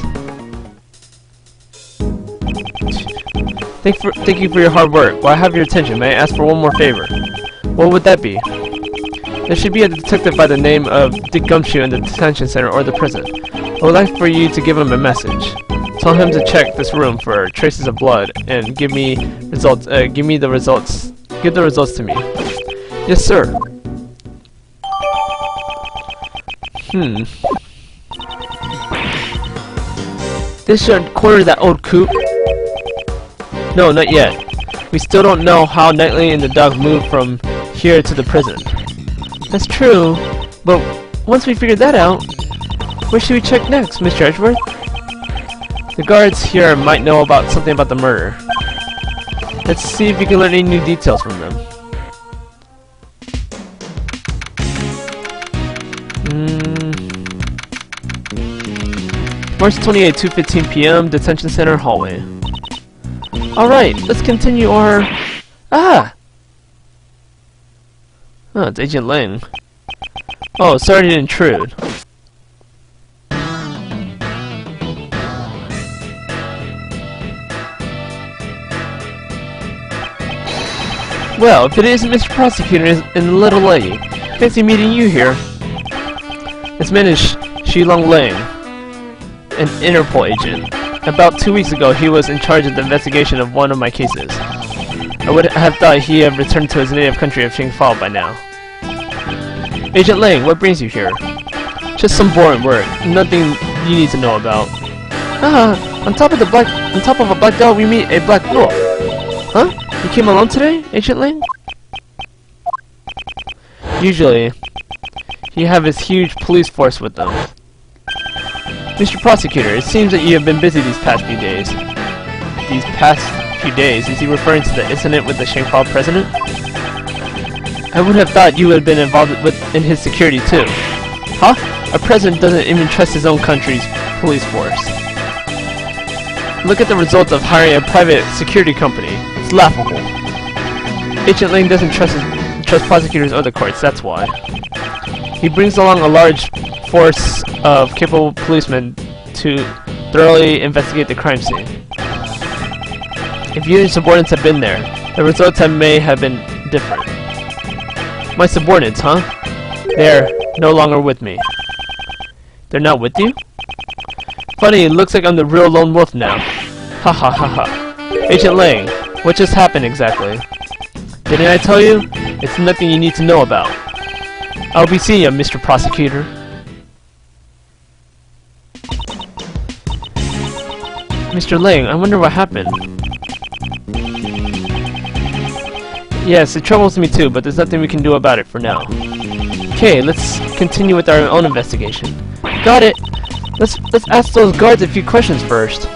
Thank you for your hard work. While I have your attention, may I ask for one more favor? What would that be? There should be a detective by the name of Dick Gumshoe in the detention center or the prison. I would like for you to give him a message. Tell him to check this room for traces of blood and give me results. Give the results to me. Yes, sir. This should corner that old coop. No, not yet. We still don't know how Knightley and the dog moved from here to the prison. That's true, but once we figure that out, where should we check next, Mr. Edgeworth? The guards here might know about something about the murder. Let's see if we can learn any new details from them. March 28, 2:15 p.m. Detention Center hallway. Alright, let's continue our... Oh, it's Agent Lang. Oh, sorry to intrude. Well, if it isn't Mr. Prosecutor and the little lady, fancy meeting you here. This man is Shilong Lang, an Interpol agent. About 2 weeks ago, he was in charge of the investigation of one of my cases. I would have thought he had returned to his native country of Qingfao by now. Agent Lang, what brings you here? Just some boring work. Nothing you need to know about. On top of a black dog, we meet a black wolf. Huh? You came alone today, Agent Lang? Usually, you have his huge police force with them. Mr. Prosecutor, it seems that you have been busy these past few days. These past few days? Is he referring to the incident with the Qingfao president? I would have thought you would have been involved in his security too. Huh? A president doesn't even trust his own country's police force. Look at the results of hiring a private security company. It's laughable. Agent Lang doesn't trust prosecutors or the courts, that's why. He brings along a large force of capable policemen to thoroughly investigate the crime scene. If you and your subordinates had been there, the results may have been different. My subordinates, huh? They're no longer with me. They're not with you? Funny, it looks like I'm the real lone wolf now. Ha ha ha ha. Agent Lang, what just happened exactly? Didn't I tell you? It's nothing you need to know about. I'll be seeing you, Mr. Prosecutor. Mr. Lang, I wonder what happened. Yes, it troubles me too, but there's nothing we can do about it for now. Okay, let's continue with our own investigation. Got it! Let's ask those guards a few questions first.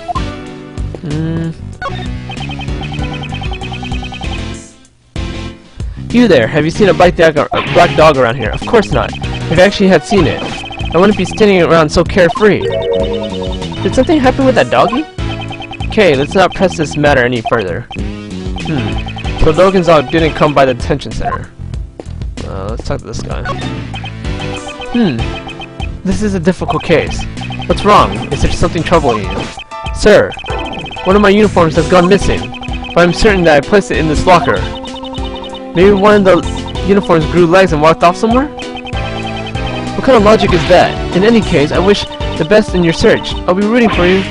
You there, have you seen a black dog around here? Of course not. If I actually had seen it, I wouldn't be standing around so carefree. Did something happen with that doggy? Okay, let's not press this matter any further. So Logan's dog didn't come by the detention center. Let's talk to this guy. This is a difficult case. What's wrong? Is there something troubling you? Sir, one of my uniforms has gone missing, but I'm certain that I placed it in this locker. Maybe one of the uniforms grew legs and walked off somewhere? What kind of logic is that? In any case, I wish the best in your search. I'll be rooting for you.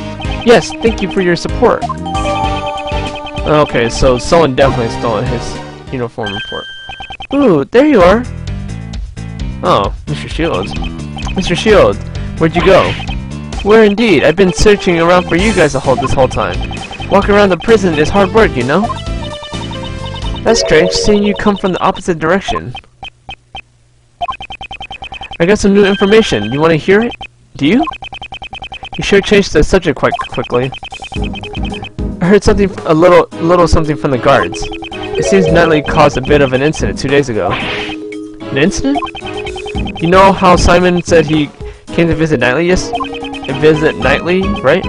Yes, thank you for your support. Okay, so someone definitely stole his uniform report. Ooh, there you are. Oh, Mr. Shields. Mr. Shields, where'd you go? Where indeed? I've been searching around for you guys this whole time. Walking around the prison is hard work, you know? That's strange, seeing you come from the opposite direction. I got some new information. You want to hear it? Do you? You sure changed the subject quite quickly. I heard something, a little something from the guards. It seems Knightley caused a bit of an incident 2 days ago. An incident? You know how Simon said he came to visit Knightley? Yes, visit Knightley, right?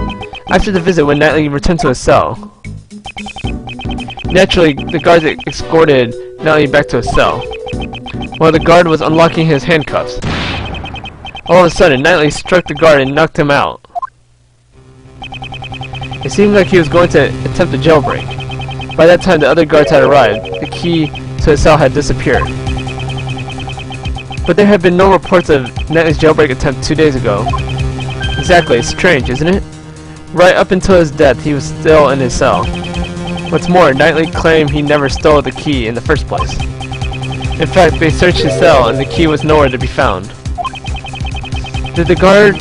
After the visit, when Knightley returned to his cell. Naturally, the guards escorted Knightley back to his cell, while the guard was unlocking his handcuffs. All of a sudden, Knightley struck the guard and knocked him out. It seemed like he was going to attempt a jailbreak. By that time, the other guards had arrived. The key to his cell had disappeared. But there had been no reports of Knightley's jailbreak attempt 2 days ago. Exactly, it's strange, isn't it? Right up until his death, he was still in his cell. What's more, Knightley claimed he never stole the key in the first place. In fact, they searched his cell and the key was nowhere to be found. Did the guard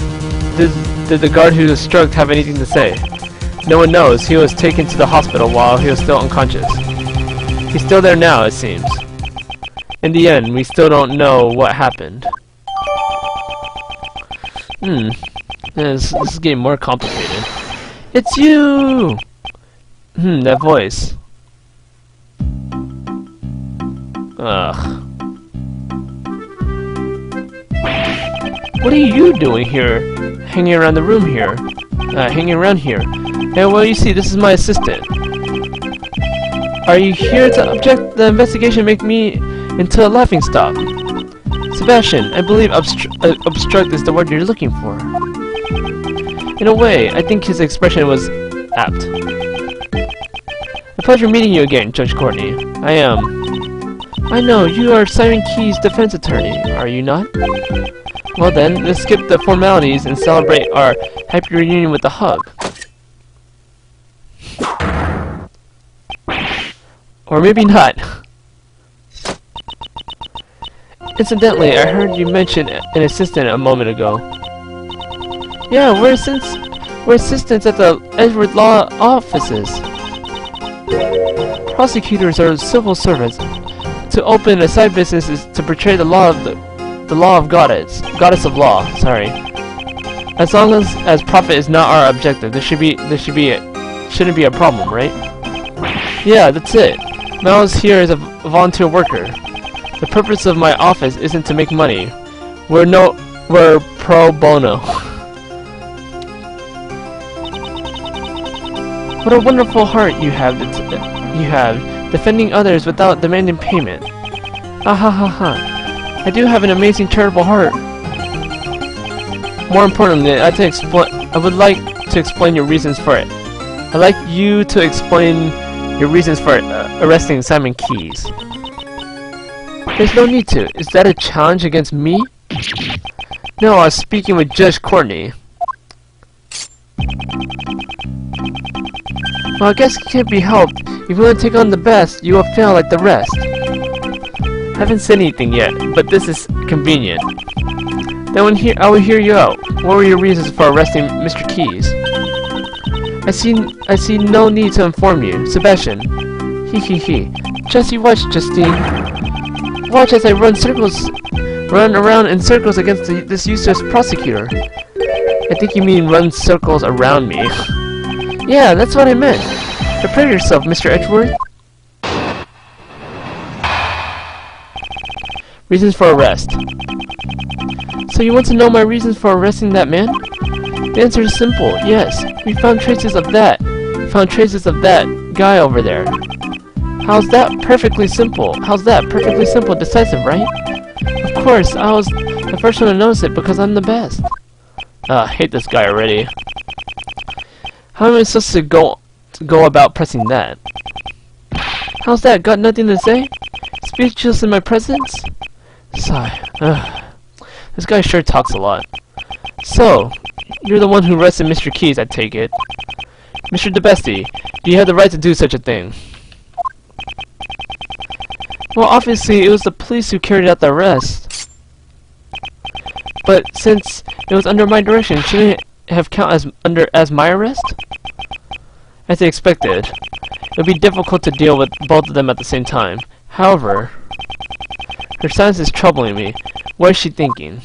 who was struck have anything to say? No one knows. He was taken to the hospital while he was still unconscious. He's still there now, it seems. In the end, we still don't know what happened. This is getting more complicated. It's you! That voice. Ugh. What are you doing here? Hanging around the room here? Hanging around here? Hey, well, you see, this is my assistant. Are you here to object the investigation, make me into a laughingstock? Sebastian, I believe obstruct is the word you're looking for. In a way, I think his expression was apt. A pleasure meeting you again, Judge Courtney. I know, you are Simon Key's defense attorney, are you not? Well then, let's skip the formalities and celebrate our happy reunion with a hug. Or maybe not. Incidentally, I heard you mention an assistant a moment ago. Yeah, we're assistants at the Edward Law offices. Prosecutors are civil servants. To open a side business is to portray the law of goddess of law. Sorry. As long as profit is not our objective, there shouldn't be a problem, right? Yeah, that's it. Miles here is a volunteer worker. The purpose of my office isn't to make money. We're pro bono. What a wonderful heart you have, defending others without demanding payment. Ah ha ha ha. I do have an amazing charitable heart. More importantly, I would like to explain your reasons for it. I'd like you to explain your reasons for arresting Simon Keyes. There's no need to. Is that a challenge against me? No, I was speaking with Judge Courtney. Well, I guess it can't be helped. If you want to take on the best, you will fail like the rest. I haven't said anything yet, but this is convenient. Then I will hear you out. What were your reasons for arresting Mr. Keyes? I see no need to inform you. Sebastian. He. Just you watch, Justine. Watch as I run around in circles against this useless prosecutor. I think you mean run circles around me. Yeah, that's what I meant. Prepare yourself, Mr. Edgeworth. Reasons for arrest. So you want to know my reasons for arresting that man? The answer is simple, yes. We found traces of that. Found traces of that guy over there. How's that perfectly simple? How's that perfectly simple? Decisive, right? Of course, I was the first one to notice it because I'm the best. I hate this guy already. How am I supposed to go about pressing that? How's that? Got nothing to say? Speechless in my presence? Sigh. This guy sure talks a lot. So, you're the one who arrested Mr. Keys, I take it. Mr. DeBestie, do you have the right to do such a thing? Well, obviously, it was the police who carried out the arrest. But since it was under my direction, shouldn't it have counted as my arrest? As I expected. It would be difficult to deal with both of them at the same time. However, her silence is troubling me. What is she thinking?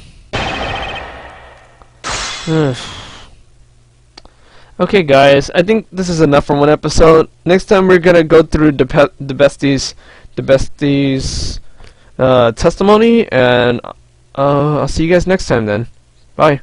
Okay, guys, I think this is enough for one episode. Next time we're gonna go through the bestie's testimony, and I'll see you guys next time then. Bye.